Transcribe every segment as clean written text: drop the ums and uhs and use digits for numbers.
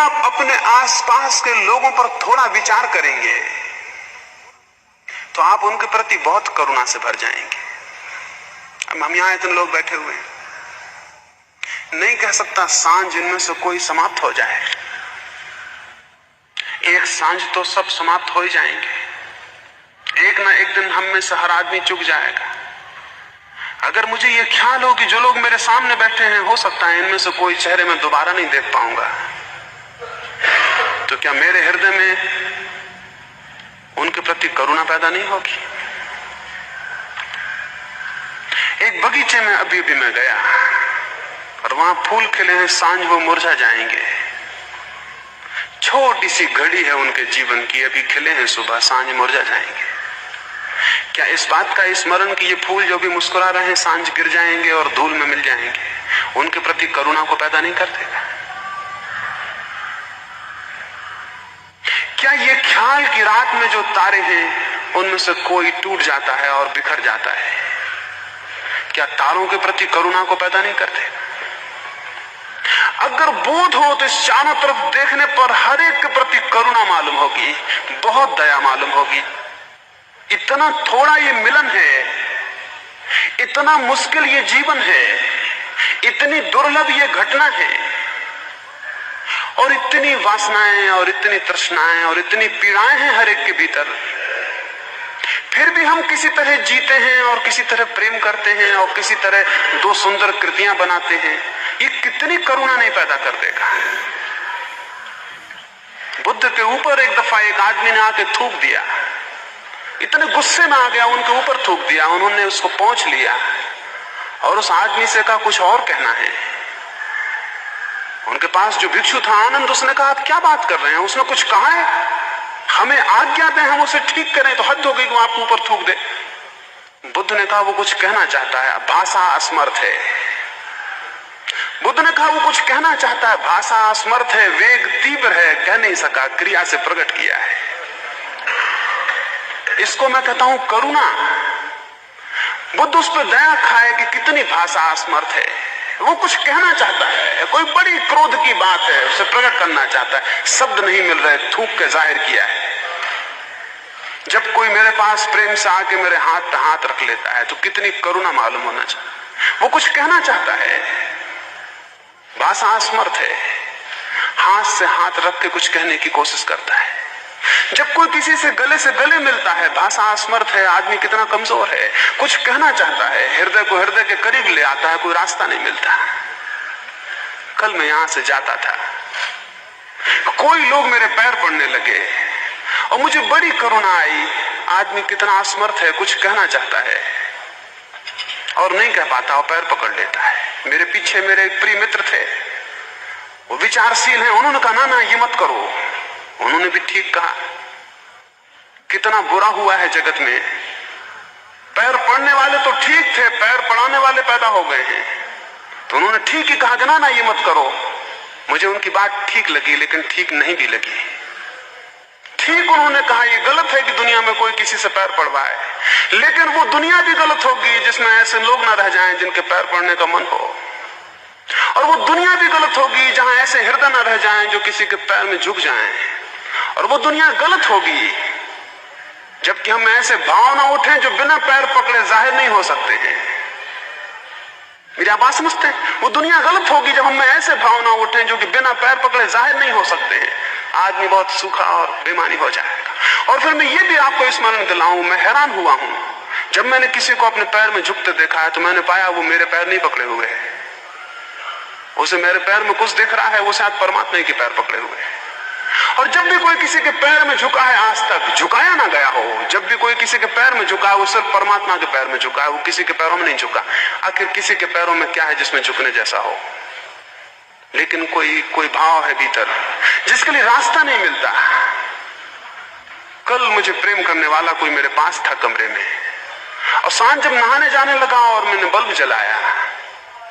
आप अपने आसपास के लोगों पर थोड़ा विचार करेंगे तो आप उनके प्रति बहुत करुणा से भर जाएंगे। अब हम यहां इतने लोग बैठे हुए हैं, नहीं कह सकता सांझ इनमें से कोई समाप्त हो जाए। एक सांझ तो सब समाप्त हो ही जाएंगे। एक ना एक दिन हम में से हर आदमी चुक जाएगा। अगर मुझे यह ख्याल हो कि जो लोग मेरे सामने बैठे हैं, हो सकता है इनमें से कोई चेहरे में दोबारा नहीं देख पाऊंगा, तो क्या मेरे हृदय में उनके प्रति करुणा पैदा नहीं होगी? एक बगीचे में अभी मैं गया और वहां फूल खिले हैं, सांझ वो मुरझा जाएंगे। छोटी सी घड़ी है उनके जीवन की, अभी खिले हैं, सुबह सांझ मुरझा जाएंगे। क्या इस बात का स्मरण कि ये फूल जो भी मुस्कुरा रहे हैं सांझ गिर जाएंगे और धूल में मिल जाएंगे, उनके प्रति करुणा को पैदा नहीं कर देगा? क्या ये ख्याल कि रात में जो तारे हैं उनमें से कोई टूट जाता है और बिखर जाता है, क्या तारों के प्रति करुणा को पैदा नहीं करते? अगर बोध हो तो इस चारों तरफ देखने पर हर एक के प्रति करुणा मालूम होगी, बहुत दया मालूम होगी। इतना थोड़ा ये मिलन है, इतना मुश्किल ये जीवन है, इतनी दुर्लभ ये घटना है, और इतनी वासनाएं और इतनी तृष्णाएं और इतनी पीड़ाएं हैं हर एक के भीतर। फिर भी हम किसी तरह जीते हैं और किसी तरह प्रेम करते हैं और किसी तरह दो सुंदर कृतियां बनाते हैं। ये कितनी करुणा नहीं पैदा कर देगा? बुद्ध के ऊपर एक दफा एक आदमी ने आके थूक दिया, इतने गुस्से में आ गया, उनके ऊपर थूक दिया। उन्होंने उसको पहुंच लिया और उस आदमी से कहा कुछ और कहना है। उनके पास जो भिक्षु था आनंद, उसने कहा आप क्या बात कर रहे हैं? उसने कुछ कहा है? हमें आज्ञा दें, हम उसे ठीक करें तो हद हो गई कि वो आपके ऊपर थूक दे। बुद्ध ने कहा वो कुछ कहना चाहता है, भाषा असमर्थ है। बुद्ध ने कहा वो कुछ कहना चाहता है, भाषा असमर्थ है, वेग तीव्र है, कह नहीं सका, क्रिया से प्रकट किया है। इसको मैं कहता हूं करुणा। बुद्ध उस पर दया खाए कि कितनी भाषा असमर्थ है। वो कुछ कहना चाहता है, कोई बड़ी क्रोध की बात है, उसे प्रकट करना चाहता है, शब्द नहीं मिल रहे, थूक के जाहिर किया है। जब कोई मेरे पास प्रेम से आके मेरे हाथ पे हाथ रख लेता है तो कितनी करुणा मालूम होना चाहिए। वो कुछ कहना चाहता है, भाषा असमर्थ है, हाथ से हाथ रख के कुछ कहने की कोशिश करता है। जब कोई किसी से गले मिलता है, भाषा असमर्थ है, आदमी कितना कमजोर है, कुछ कहना चाहता है, हृदय को हृदय के करीब ले आता है, कोई रास्ता नहीं मिलता। कल मैं यहां से जाता था, कोई लोग मेरे पैर पड़ने लगे और मुझे बड़ी करुणा आई। आदमी कितना असमर्थ है, कुछ कहना चाहता है और नहीं कह पाता और पैर पकड़ लेता है। मेरे पीछे मेरे एक प्रिय मित्र थे, वो विचारशील हैं। उन्होंने कहा ना ये मत करो। उन्होंने भी ठीक कहा। कितना बुरा हुआ है जगत में, पैर पड़ने वाले तो ठीक थे, पैर पड़ाने वाले पैदा हो गए हैं। तो उन्होंने ठीक ही कहा कि ना ये मत करो। मुझे उनकी बात ठीक लगी, लेकिन ठीक नहीं भी लगी। ठीक उन्होंने कहा ये गलत है कि दुनिया में कोई किसी से पैर पड़वाए, लेकिन वो दुनिया भी गलत होगी जिसमें ऐसे लोग ना रह जाएं जिनके पैर पड़ने का मन हो। और वो दुनिया भी गलत होगी जहां ऐसे हृदय ना रह जाएं जो किसी के पैर में झुक जाएं। और वो दुनिया गलत होगी जबकि हम ऐसे भाव ना उठे जो बिना पैर पकड़े जाहिर नहीं हो सकते हैं। मेरी बात समझते हैं? वो दुनिया गलत होगी जब हम ऐसे भाव ना उठे जो कि बिना पैर पकड़े जाहिर नहीं हो सकते हैं। आदमी बहुत सूखा और बेईमानी हो जाएगा। और फिर मैं ये भी आपको स्मरण दिलाऊं, मैं हैरान हुआ हूं जब मैंने किसी को अपने पैर में झुकते देखा है तो मैंने पाया वो मेरे पैर नहीं पकड़े हुए है। उसे मेरे पैर में कुछ दिख रहा है, वो शायद परमात्मा के पैर पकड़े हुए है। और जब भी कोई किसी के पैर में झुका है, आज तक झुकाया ना गया हो, जब भी कोई किसी के पैर में झुका है वो सिर्फ परमात्मा के पैर में झुका है, वो किसी के पैरों में नहीं झुका। आखिर किसी के पैरों में क्या है जिसमें झुकने जैसा हो? लेकिन कोई भाव है भीतर जिसके लिए रास्ता नहीं मिलता। कल मुझे प्रेम करने वाला कोई मेरे पास था कमरे में, और सांझ जब नहाने जाने लगा और मैंने बल्ब जलाया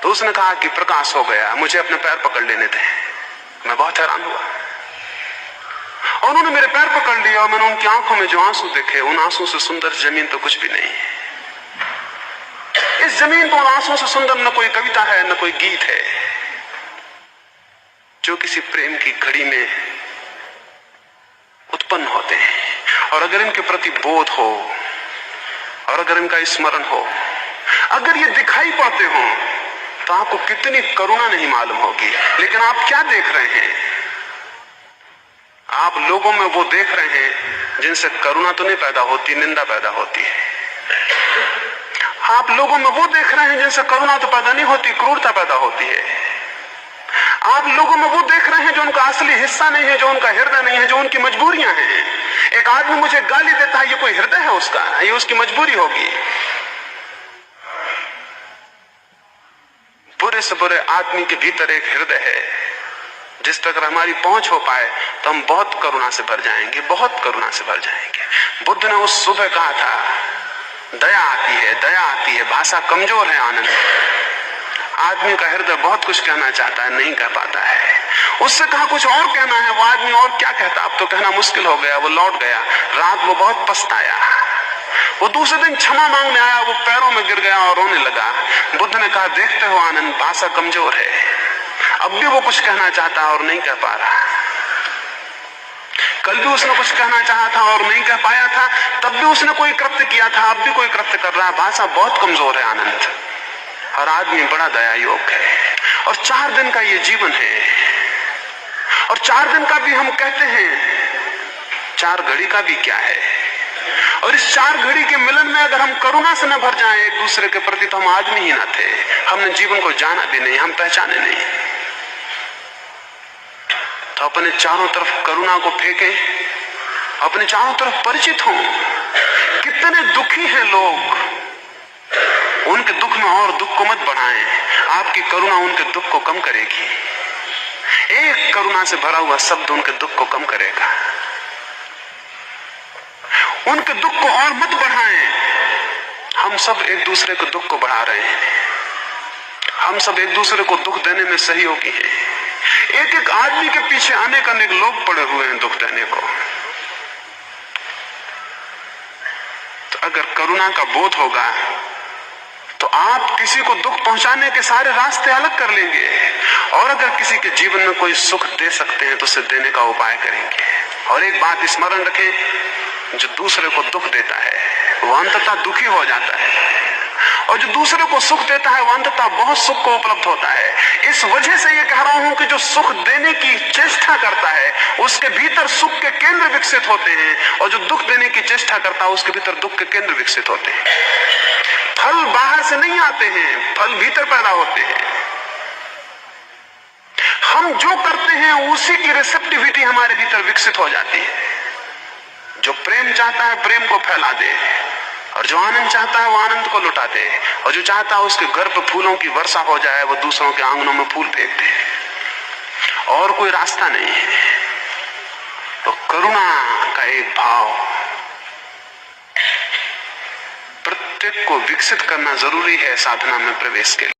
तो उसने कहा कि प्रकाश हो गया, मुझे अपने पैर पकड़ लेने थे। मैं बहुत हैरान हुआ और उन्होंने मेरे पैर पकड़ लिया और मैंने उनकी आंखों में जो आंसू देखे, उन आंसू से सुंदर जमीन तो कुछ भी नहीं है। इस जमीन पर उन आंसुओं से सुंदर न कोई कविता है न कोई गीत है। जो किसी प्रेम की घड़ी में उत्पन्न होते हैं। और अगर इनके प्रति बोध हो और अगर इनका स्मरण हो, अगर ये दिखाई पड़ते हो, तो आपको कितनी करुणा नहीं मालूम होगी। लेकिन आप क्या देख रहे हैं? आप लोगों में वो देख रहे हैं जिनसे करुणा तो नहीं पैदा होती, निंदा पैदा होती है। आप लोगों में वो देख रहे हैं जिनसे करुणा तो पैदा नहीं होती, क्रूरता पैदा होती है। आप लोगों में वो देख रहे हैं जो उनका असली हिस्सा नहीं है, जो उनका हृदय नहीं है, जो उनकी मजबूरियां हैं। एक आदमी मुझे गाली देता है, ये कोई हृदय है उसका? ये उसकी मजबूरी होगी। बुरे से बुरे आदमी के भीतर एक हृदय है, जिस तक हमारी पहुंच हो पाए तो हम बहुत करुणा से भर जाएंगे, बहुत करुणा से भर जाएंगे। बुद्ध ने उस सुबह कहा था, दया आती है, दया आती है। भाषा कमजोर है आनंद। आदमी का हृदय बहुत कुछ कहना चाहता है, नहीं कह पाता है। उससे कहा कुछ और कहना है, वो आदमी और क्या कहता, अब तो कहना मुश्किल हो गया। वो लौट गया। रात वो बहुत पछताया। वो दूसरे दिन क्षमा मांगने आया, वो पैरों में गिर गया और रोने लगा। बुद्ध ने कहा, देखते हो आनंद, भाषा कमजोर है। अब भी वो कुछ कहना चाहता है और नहीं कह पा रहा। कल भी उसने कुछ कहना चाहा था और नहीं कह पाया था, तब भी उसने कोई कृत्य किया था, अब भी कोई कृत्य कर रहा है। भाषा बहुत कमजोर है आनंद। और आदमी बड़ा दया योग है। और 4 दिन का ये जीवन है। और 4 दिन का भी हम कहते हैं, 4 घड़ी का भी क्या है। और इस 4 घड़ी के मिलन में अगर हम करुणा से न भर जाएं एक दूसरे के प्रति, तो हम आदमी ही ना थे। हमने जीवन को जाना भी नहीं, हम पहचाने नहीं। तो अपने चारों तरफ करुणा को फेंके, अपने चारों तरफ परिचित हों। कितने दुखी हैं लोग, उनके दुख में और दुख को मत बढ़ाएं। आपकी करुणा उनके दुख को कम करेगी। एक करुणा से भरा हुआ शब्द उनके दुख को कम करेगा। उनके दुख को और मत बढ़ाएं। हम सब एक दूसरे के दुख को बढ़ा रहे हैं। हम सब एक दूसरे को दुख देने में सहयोगी हैं। एक एक आदमी के पीछे अनेक अनेक लोग पड़े हुए हैं दुख देने को। तो अगर करुणा का बोध होगा तो आप किसी को दुख पहुंचाने के सारे रास्ते अलग कर लेंगे। और अगर किसी के जीवन में कोई सुख दे सकते हैं तो उसे देने का उपाय करेंगे। और एक बात स्मरण रखें, जो दूसरे को दुख देता है वो अंततः दुखी हो जाता है, और जो दूसरे को सुख देता है वो अंततः बहुत सुख को उपलब्ध होता है। इस वजह से ये कह रहा हूं कि जो सुख देने की चेष्टा करता है उसके भीतर सुख के केंद्र विकसित होते हैं, और जो दुख देने की चेष्टा करता है उसके भीतर दुख के केंद्र विकसित होते हैं। फल बाहर से नहीं आते हैं, फल भीतर पैदा होते हैं। हम जो करते हैं उसी की रिसेप्टिविटी हमारे भीतर विकसित हो जाती है। जो प्रेम चाहता है प्रेम को फैला दे, और जो आनंद चाहता है वो आनंद को लुटा दे, और जो चाहता है उसके घर पर फूलों की वर्षा हो जाए वो दूसरों के आंगनों में फूल फेंक दे। और कोई रास्ता नहीं है। तो करुणा का एक भाव प्रत्येक को विकसित करना जरूरी है साधना में प्रवेश के लिए।